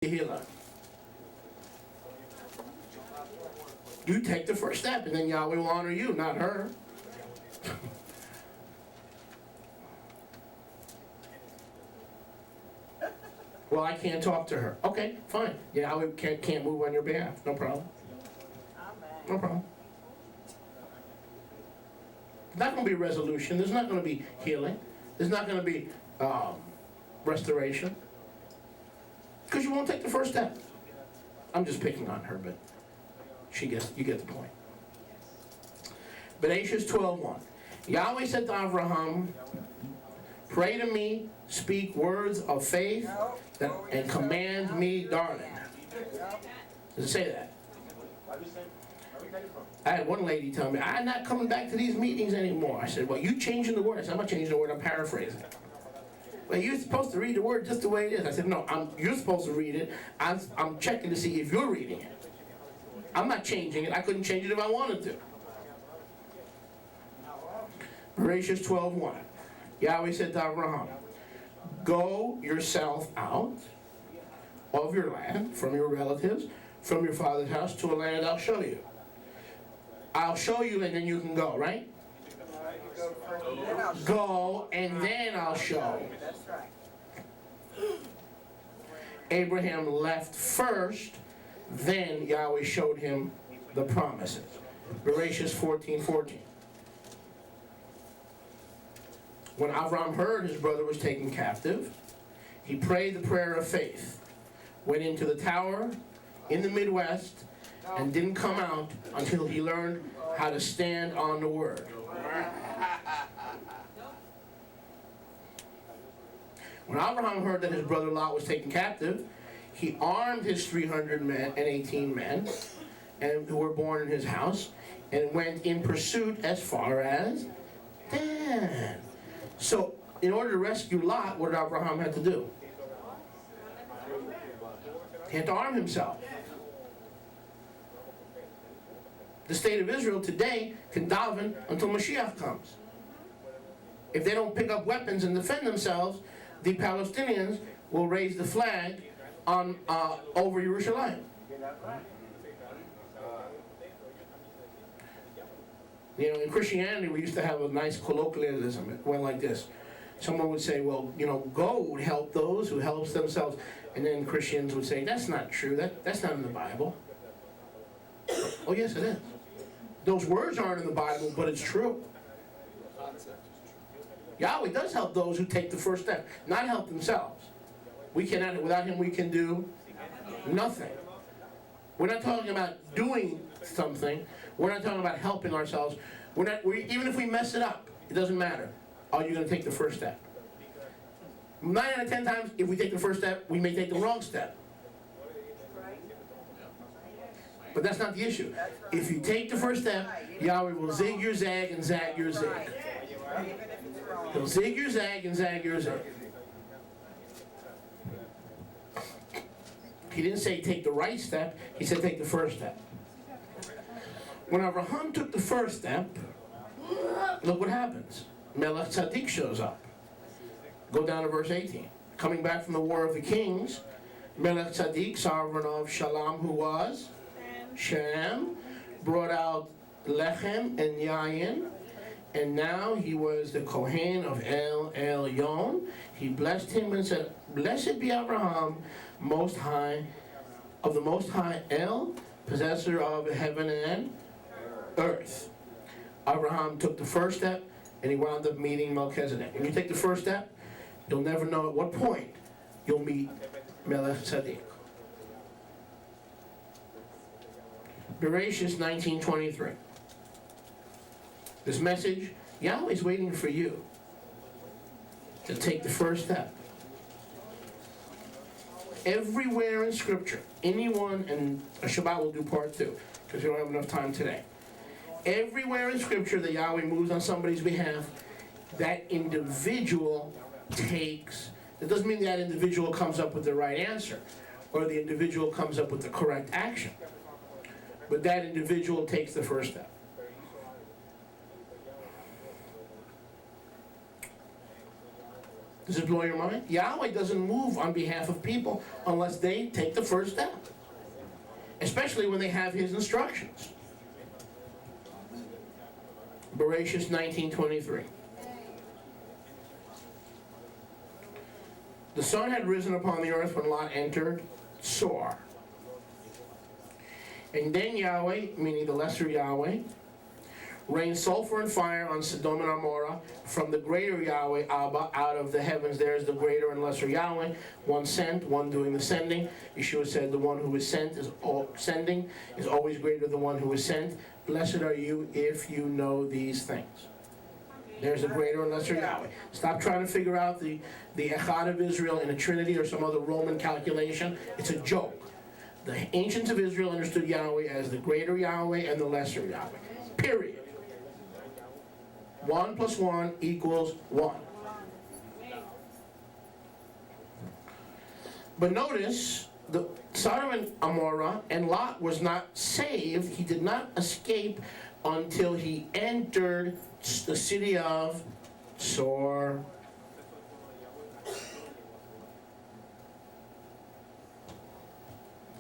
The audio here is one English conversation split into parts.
healer. You take the first step, and then Yahweh will honor you, not her. Well, I can't talk to her. Okay, fine. Yahweh can't move on your behalf. No problem. No problem. There's not going to be resolution. There's not going to be healing. There's not going to be restoration. Because you won't take the first step. I'm just picking on her, but you get the point. Bereshit 12:1. Yahweh said to Abraham, pray to me, speak words of faith, and command me, darling. Does it say that? I had one lady tell me, I'm not coming back to these meetings anymore. I said, well, you changing the word. I said, I'm not changing the word, I'm paraphrasing. Well, you're supposed to read the word just the way it is. I said, no, you're supposed to read it. I'm checking to see if you're reading it. I'm not changing it. I couldn't change it if I wanted to. Bereshit 12:1. Yahweh said to Abraham, go yourself out of your land, from your relatives, from your father's house, to a land I'll show you. I'll show you and then you can go, right? Go and then I'll show. That's right. Abraham left first, then Yahweh showed him the promises. Bereshit 14:14. When Avram heard his brother was taken captive, he prayed the prayer of faith, went into the tower in the Midwest, and didn't come out until he learned how to stand on the word. When Abraham heard that his brother Lot was taken captive, he armed his 318 men who were born in his house, and went in pursuit as far as Dan. So, in order to rescue Lot, what did Abraham have to do? He had to arm himself. The state of Israel today can daven until Mashiach comes. If they don't pick up weapons and defend themselves, the Palestinians will raise the flag on over Jerusalem. You know, in Christianity, we used to have a nice colloquialism. It went like this. Someone would say, well, you know, go would help those who helps themselves. And then Christians would say, that's not true. That's not in the Bible. Oh, yes, it is. Those words aren't in the Bible, but it's true. Yahweh does help those who take the first step, not help themselves. We cannot, without Him, we can do nothing. We're not talking about doing something. We're not talking about helping ourselves. Even if we mess it up, it doesn't matter. Are you going to take the first step? 9 out of 10 times, if we take the first step, we may take the wrong step. But that's not the issue. If you take the first step, Yahweh will zig your zag and zag your zig. He'll zig your zag and zag your zig. He didn't say take the right step, he said take the first step. When Abraham took the first step, look what happens. Melech Tzaddik shows up. Go down to verse 18. Coming back from the war of the kings, Melech Tzaddik, sovereign of Shalom, who was Shem, brought out Lechem and Yayin, and now he was the Kohen of El Elyon. He blessed him and said, blessed be Abraham, Most High, of the Most High El, possessor of heaven and earth. Abraham took the first step, and he wound up meeting Melchizedek. When you take the first step, you'll never know at what point you'll meet Melech Tzaddik. Bereshit 19:23. This message, Yahweh's waiting for you to take the first step. Everywhere in Scripture, anyone, and Shabbat will do part 2, because we don't have enough time today. Everywhere in Scripture that Yahweh moves on somebody's behalf, that individual takes, it doesn't mean that individual comes up with the right answer, or the individual comes up with the correct action. But that individual takes the first step. Does it blow your mind? Yahweh doesn't move on behalf of people unless they take the first step. Especially when they have his instructions. Bereshit 19:23. The sun had risen upon the earth when Lot entered Sor. And then Yahweh, meaning the lesser Yahweh, rained sulfur and fire on Sodom and Amorah from the greater Yahweh Abba out of the heavens. There's the greater and lesser Yahweh, one sent, one doing the sending. Yeshua said the one who is sent is sending is always greater than the one who is sent. Blessed are you if you know these things. There's a greater and lesser Yahweh. Stop trying to figure out the Echad of Israel in a Trinity or some other Roman calculation. It's a joke. The ancients of Israel understood Yahweh as the greater Yahweh and the lesser Yahweh. Period. 1 + 1 = 1. But notice, the Sodom and Amorah and Lot was not saved. He did not escape until he entered the city of Sor.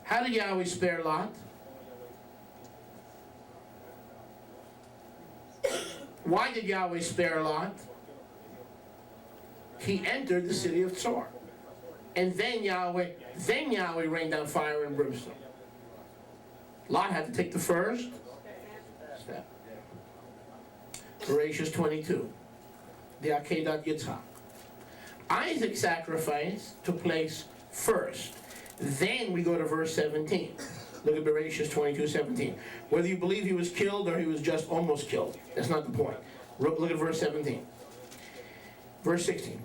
How did Yahweh spare Lot? Why did Yahweh spare Lot? He entered the city of Sor. And then Yahweh rained down fire and brimstone. Lot had to take the first step. Bereshit 22. The Akedat Yitzhak. Isaac's sacrifice took place first. Then we go to verse 17. Look at Bereshit 22:17. Whether you believe he was killed or he was just almost killed, that's not the point. Look at verse 17. Verse 16.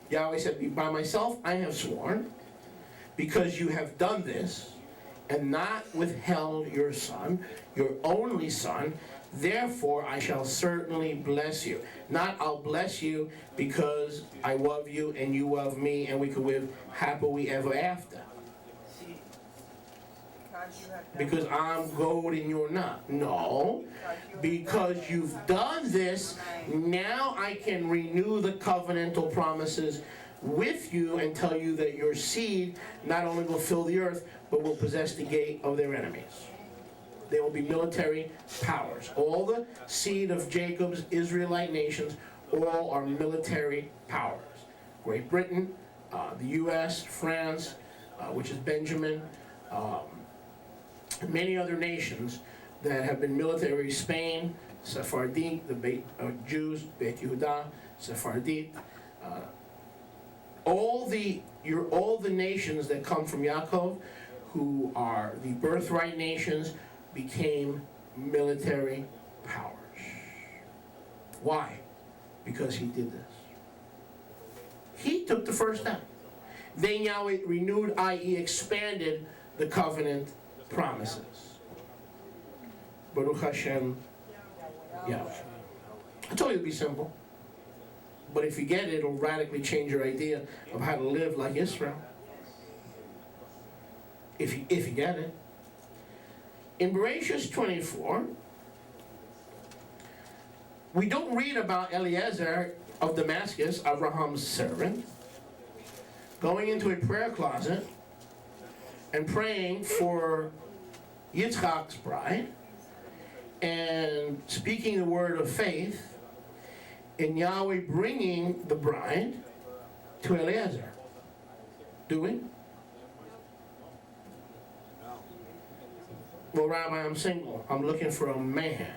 Yahweh said, by myself I have sworn, because you have done this, and not withheld your son, your only son, therefore I shall certainly bless you. Not I'll bless you because I love you and you love me and we could live happily ever after. Because I'm good and you're not. No. Because you've done this, now I can renew the covenantal promises with you and tell you that your seed not only will fill the earth, but will possess the gate of their enemies. They will be military powers. All the seed of Jacob's Israelite nations, all are military powers. Great Britain, the U.S., France, which is Benjamin, many other nations that have been military. Spain, Sephardi, the Jews, Beit Yehuda, Sephardi, all the nations that come from Yaakov, who are the birthright nations, became military powers. Why? Because he did this. He took the first step. Then Yahweh renewed, i.e. expanded the covenant promises. Baruch Hashem Yahweh. I told you it'd be simple. But if you get it, it'll radically change your idea of how to live like Israel. If you get it. In Bereshit 24, we don't read about Eliezer of Damascus, Abraham's servant, going into a prayer closet and praying for Yitzchak's bride and speaking the word of faith, and Yahweh bringing the bride to Eliezer. Do we? Well, Rabbi, I'm single. I'm looking for a man.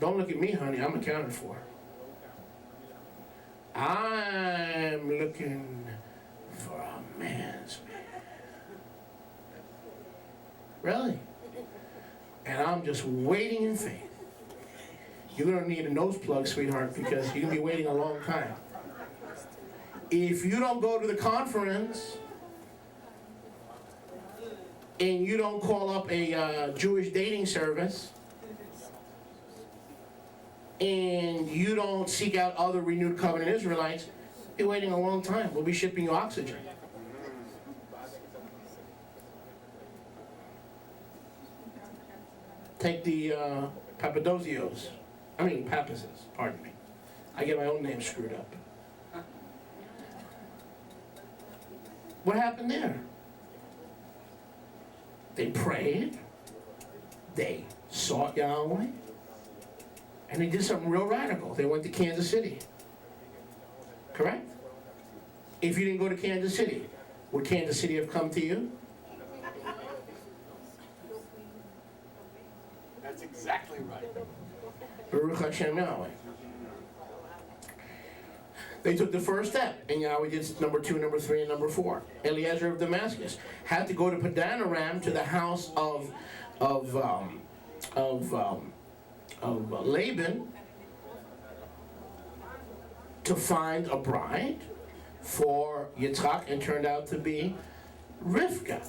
Don't look at me, honey. I'm accounted for. I'm looking for a man's man. Really? And I'm just waiting in faith. You're going to need a nose plug, sweetheart, because you're going to be waiting a long time. If you don't go to the conference and you don't call up a Jewish dating service and you don't seek out other renewed covenant Israelites, you're waiting a long time. We'll be shipping you oxygen. Take the Papadosios. Pappas is, pardon me. I get my own name screwed up. What happened there? They prayed, they sought Yahweh, and they did something real radical. They went to Kansas City. Correct? If you didn't go to Kansas City, would Kansas City have come to you? That's exactly right. Baruch Hashem Yahweh. They took the first step, and Yahweh did number 2, number 3, and number 4. Eliezer of Damascus had to go to Padan Aram to the house of Laban to find a bride for Yitzchak, and turned out to be Rivka.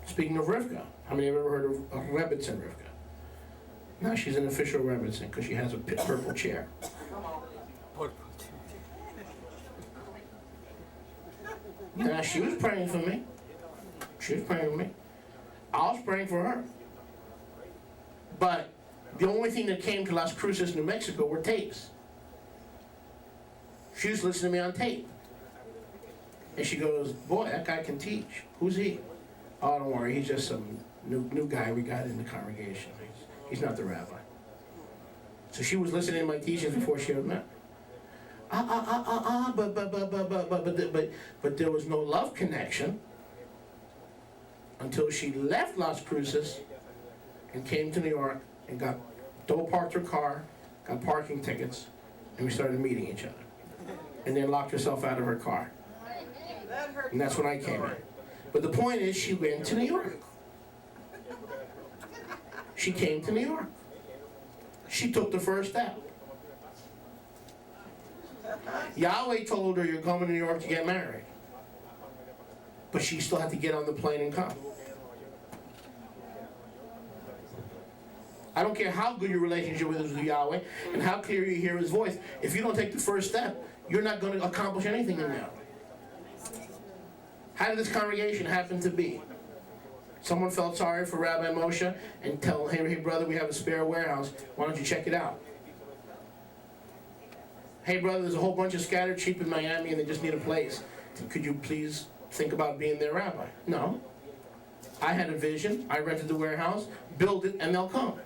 Speaking of Rivka, how many have ever heard of Rebbitzin Rivka? Now she's an official Rebbitzin because she has a purple chair. Now she was praying for me. She was praying for me. I was praying for her. But the only thing that came to Las Cruces, New Mexico were tapes. She was listening to me on tape. And she goes, boy, that guy can teach. Who's he? Oh, don't worry, he's just some new guy we got in the congregation. He's not the rabbi. So she was listening to my teachings before she ever met. But there was no love connection until she left Las Cruces and came to New York and double parked her car, got parking tickets, and we started meeting each other. And then locked herself out of her car. And that's when I came in. But the point is, she went to New York. She came to New York. She took the first step. Yahweh told her, you're coming to New York to get married. But she still had to get on the plane and come. I don't care how good your relationship is with Yahweh and how clear you hear His voice. If you don't take the first step, you're not going to accomplish anything in there. How did this congregation happen to be? Someone felt sorry for Rabbi Moshe and tell him, hey brother, we have a spare warehouse. Why don't you check it out? Hey brother, there's a whole bunch of scattered sheep in Miami and they just need a place. Could you please think about being their rabbi? No. I had a vision. I rented the warehouse, build it, and they'll come.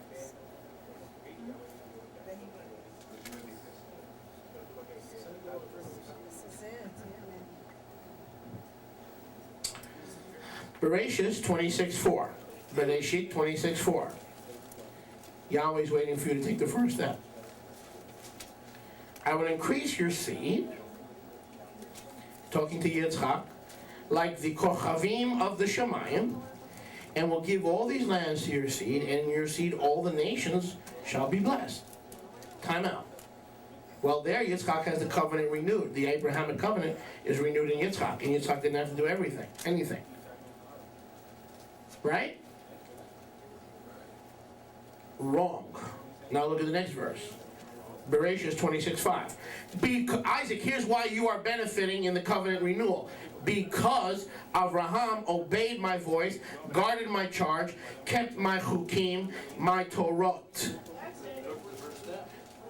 Bereshit 26:4. Bereshit 26:4. Yahweh's waiting for you to take the first step. I will increase your seed, talking to Yitzchak, like the Kochavim of the Shemayim, and will give all these lands to your seed, and in your seed all the nations shall be blessed. Time out. Well, there Yitzchak has the covenant renewed. The Abrahamic covenant is renewed in Yitzchak, and Yitzchak didn't have to do anything. Right? Wrong. Now look at the next verse. Bereshit 26:5. Isaac, here's why you are benefiting in the covenant renewal. Because Avraham obeyed my voice, guarded my charge, kept my chukim, my Torot.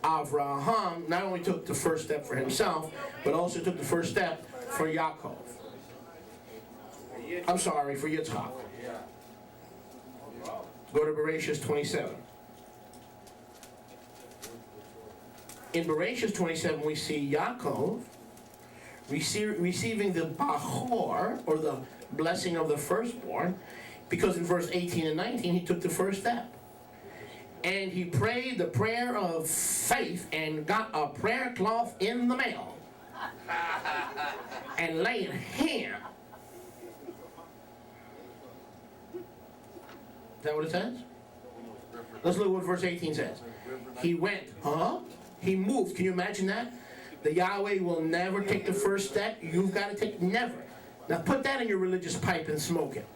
Avraham not only took the first step for himself, but also took the first step for Yaakov. I'm sorry, for Yitzchak. Go to Bereshit 27. In Bereshit 27, we see Yaakov receiving the Bachor, or the blessing of the firstborn, because in verse 18 and 19, he took the first step. And he prayed the prayer of faith and got a prayer cloth in the mail and laid hand. Is that what it says? Let's look at what verse 18 says. He went, He moved. Can you imagine that? The Yahweh will never take the first step. You've got to take, never. Now put that in your religious pipe and smoke it.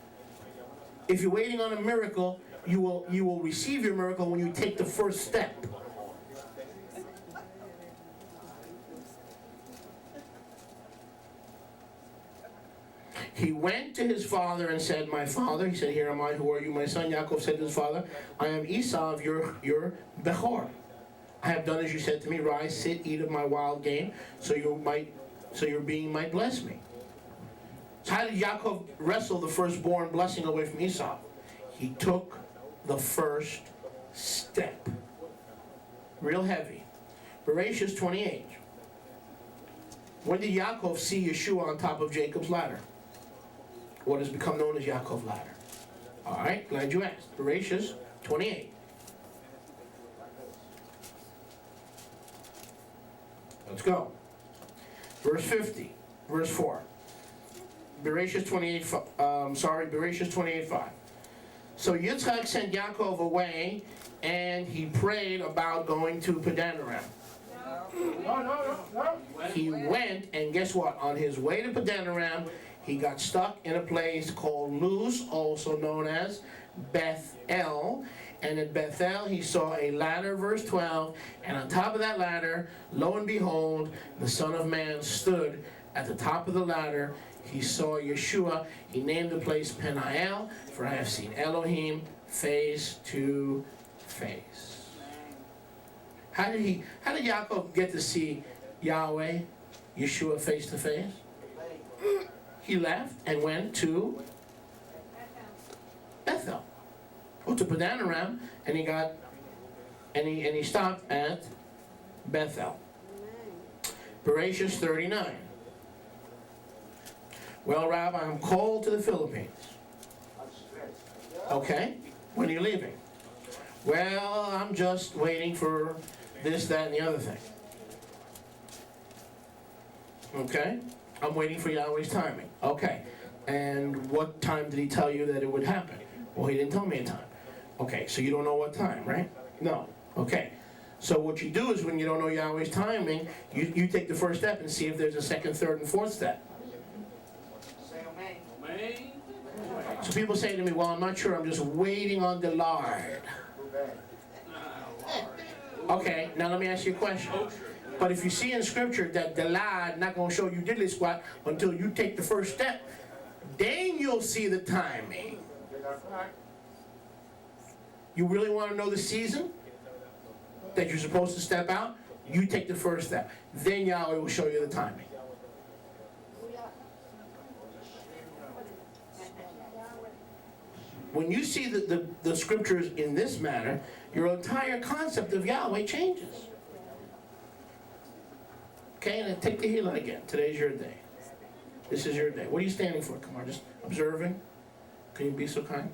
If you're waiting on a miracle, you will receive your miracle when you take the first step. He went to his father and said, "My father." He said, "Here am I, who are you, my son?" Yaakov said to his father, "I am Esau, your Bechor. I have done as you said to me. Rise, sit, eat of my wild game, so your being might bless me." So how did Yaakov wrestle the firstborn blessing away from Esau? He took the first step. Real heavy. Bereshit 28. When did Yaakov see Yeshua on top of Jacob's ladder? What has become known as Yaakov's ladder. All right, glad you asked. Bereshit 28. Let's go. Verse 50, verse 4. Bereshit 28:5. So Yitzchak sent Yaakov away, and he prayed about going to Padanaram. No. He went, and guess what? On his way to Padanaram, he got stuck in a place called Luz, also known as Bethel. And at Bethel, he saw a ladder, verse 12, and on top of that ladder, lo and behold, the Son of Man stood at the top of the ladder. He saw Yeshua. He named the place Peniel, for I have seen Elohim face to face. How did Yaakov get to see Yahweh, Yeshua, face to face? He left and went to Bethel. To Padanaram, and he stopped at Bethel. Bereshit 39. Well, Rabbi, I'm called to the Philippines. Okay, when are you leaving? Well, I'm just waiting for this, that, and the other thing. Okay, I'm waiting for Yahweh's timing. Okay, and what time did he tell you that it would happen? Well, he didn't tell me a time. Okay, so you don't know what time, right? No. Okay. So what you do is when you don't know Yahweh's timing, you take the first step and see if there's a second, third, and fourth step. So people say to me, well, I'm not sure, I'm just waiting on the Lord. Okay, now let me ask you a question. But if you see in Scripture that the Lord not going to show you diddly squat until you take the first step, then you'll see the timing. You really want to know the season that you're supposed to step out? You take the first step. Then Yahweh will show you the timing. When you see the scriptures in this manner, your entire concept of Yahweh changes. Okay, and then take the Hila again. Today's your day. This is your day. What are you standing for? Come on, just observing. Can you be so kind?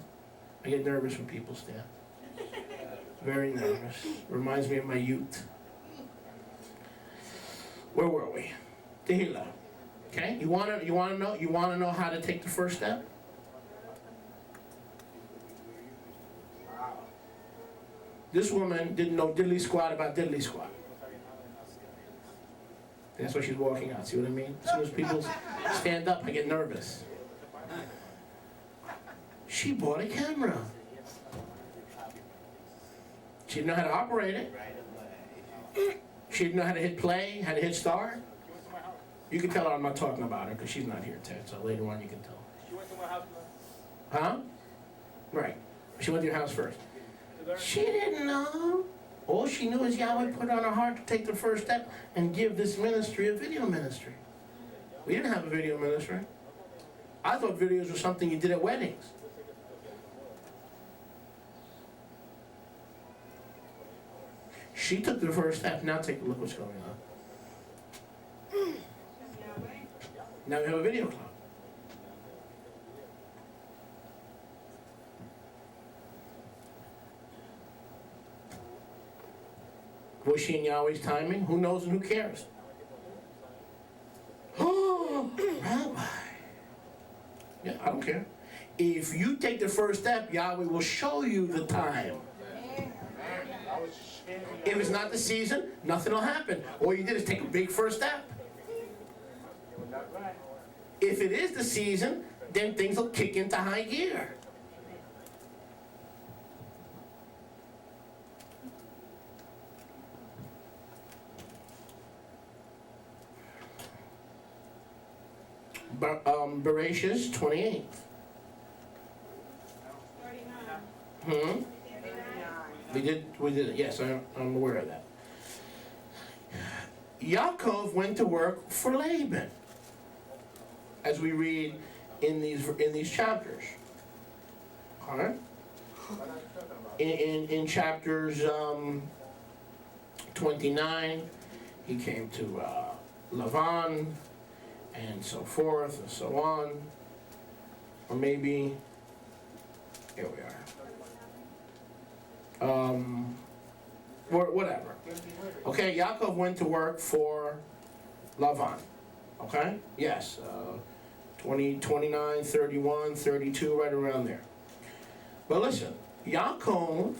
I get nervous when people stand. Very nervous. Reminds me of my youth. Where were we? Tehillah. Okay? You wanna know how to take the first step? This woman didn't know diddly squat about diddly squat. That's why she's walking out. See what I mean? As soon as people stand up, I get nervous. She bought a camera. She didn't know how to operate it. She didn't know how to hit play, how to hit start. You can tell her I'm not talking about her because she's not here, Ted. So later on you can tell. She went to my house first. Huh? Right. She went to your house first. She didn't know. All she knew is Yahweh put on her heart to take the first step and give this ministry a video ministry. We didn't have a video ministry. I thought videos were something you did at weddings. She took the first step. Now take a look what's going on. Now we have a video club. Was she in Yahweh's timing? Who knows and who cares? Oh, Rabbi. Yeah, I don't care. If you take the first step, Yahweh will show you the time. If it's not the season, nothing will happen. All you did is take a big first step. If it is the season, then things will kick into high gear. Bereshit 28. 39. We did it. Yes, I'm aware of that. Yaakov went to work for Laban, as we read in these chapters. All right. In chapters 29, he came to Lavan, and so forth and so on. Or maybe here we are. Whatever. Okay, Yaakov went to work for Lavan. Okay? Yes. 20, 29, 31, 32, right around there. But listen, Yaakov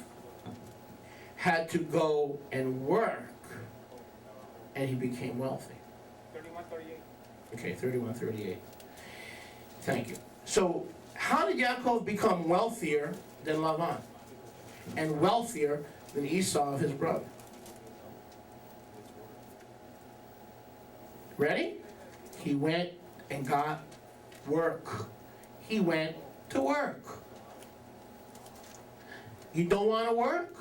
had to go and work, and he became wealthy. 31, 38. Okay, 31, 38. Thank you. So, how did Yaakov become wealthier than Lavan? And wealthier than Esau, his brother? Ready? He went and got work. He went to work. You don't want to work?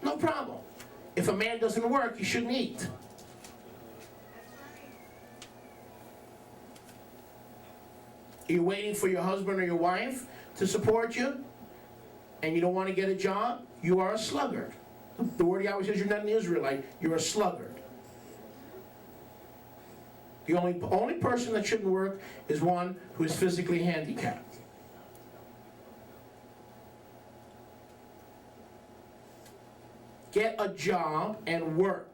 No problem. If a man doesn't work, he shouldn't eat. You're waiting for your husband or your wife to support you, and you don't want to get a job? You are a sluggard. The word Yahweh says you're not an Israelite, you're a sluggard. The only person that shouldn't work is one who is physically handicapped. Get a job and work.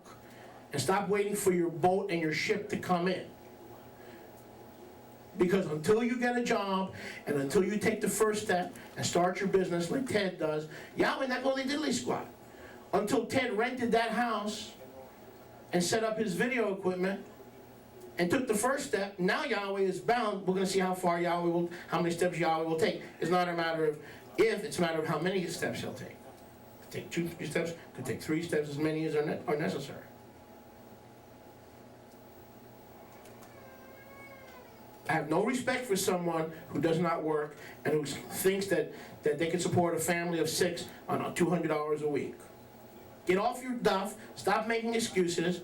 And stop waiting for your boat and your ship to come in. Because until you get a job, and until you take the first step and start your business like Ted does, Yahweh not going to diddly squat. Until Ted rented that house and set up his video equipment and took the first step, now Yahweh is bound. We're going to see how many steps Yahweh will take. It's not a matter of if, it's a matter of how many steps he'll take. Could take 2 steps, could take 3 steps, as many as are necessary. I have no respect for someone who does not work and who thinks that they can support a family of 6 on $200 a week. Get off your duff, stop making excuses.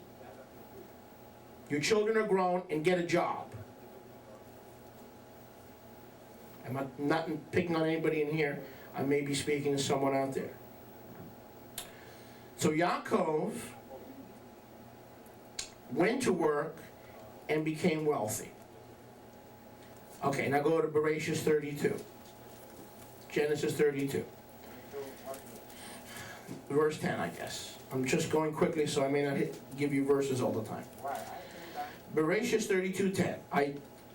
Your children are grown, and get a job. I'm not picking on anybody in here. I may be speaking to someone out there. So Yaakov went to work and became wealthy. Okay, now go to Bereshit 32. Genesis 32. Verse 10, I guess. I'm just going quickly, so I may not give you verses all the time. Bereshit 32:10.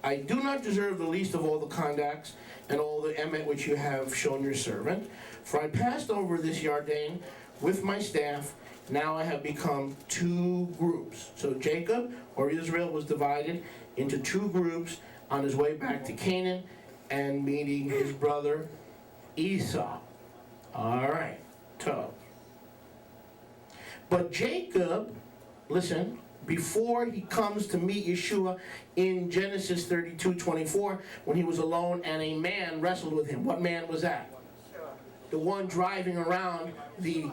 I do not deserve the least of all the conducts and all the emet which you have shown your servant. For I passed over this Yarden with my staff. Now I have become 2 groups. So Jacob, or Israel, was divided into 2 groups on his way back to Canaan and meeting his brother Esau. All right, 12. But Jacob, listen, before he comes to meet Yeshua in Genesis 32:24, when he was alone and a man wrestled with him. What man was that? The one driving around the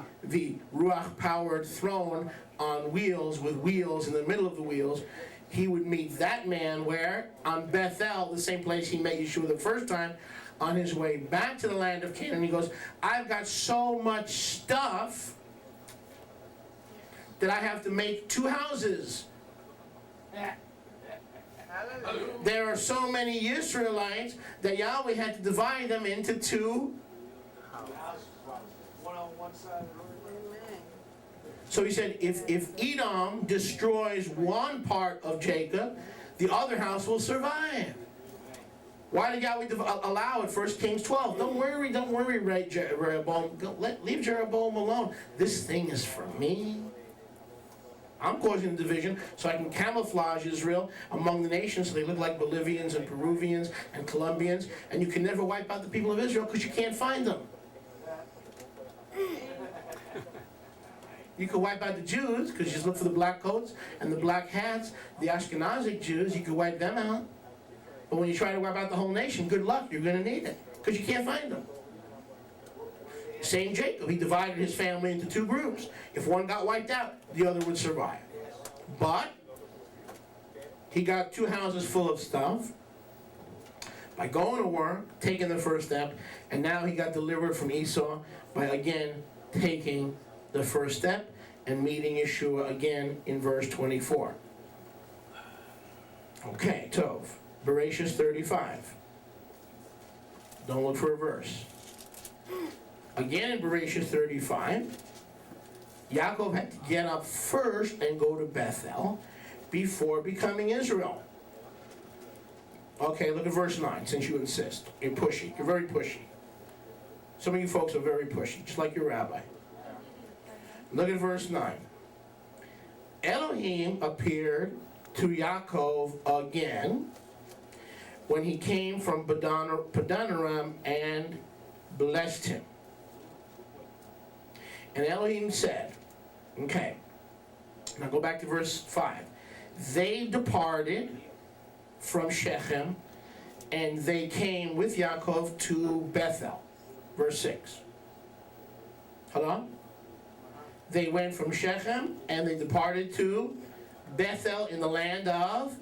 Ruach-powered throne on wheels, with wheels in the middle of the wheels. He would meet that man where? On Bethel, the same place he met Yeshua the first time, on his way back to the land of Canaan. He goes, I've got so much stuff that I have to make 2 houses. There are so many Israelites that Yahweh had to divide them into 2. One on one side. So he said, if Edom destroys one part of Jacob, the other house will survive. Why did Yahweh allow it? 1 Kings 12. Don't worry, Rehoboam. Leave Jeroboam alone. This thing is for me. I'm causing the division so I can camouflage Israel among the nations so they look like Bolivians and Peruvians and Colombians, and you can never wipe out the people of Israel because you can't find them. You can wipe out the Jews because you just look for the black coats and the black hats. The Ashkenazic Jews, you can wipe them out. But when you try to wipe out the whole nation, good luck, you're going to need it, because you can't find them. Same Jacob, he divided his family into two groups. If one got wiped out, the other would survive. But he got 2 houses full of stuff by going to work, taking the first step, and now he got delivered from Esau by again taking the first step and meeting Yeshua again in verse 24. Okay, Tov, Bereshis 35. Don't look for a verse. Again in Bereshis 35, Yaakov had to get up first and go to Bethel before becoming Israel. Okay, look at verse 9, since you insist. You're pushy. You're very pushy. Some of you folks are very pushy, just like your rabbi. Look at verse 9. Elohim appeared to Yaakov again when he came from Padanaram and blessed him. And Elohim said, okay, now go back to verse 5. They departed from Shechem, and they came with Yaakov to Bethel. Verse 6. Hello? They went from Shechem, and they departed to Bethel in the land of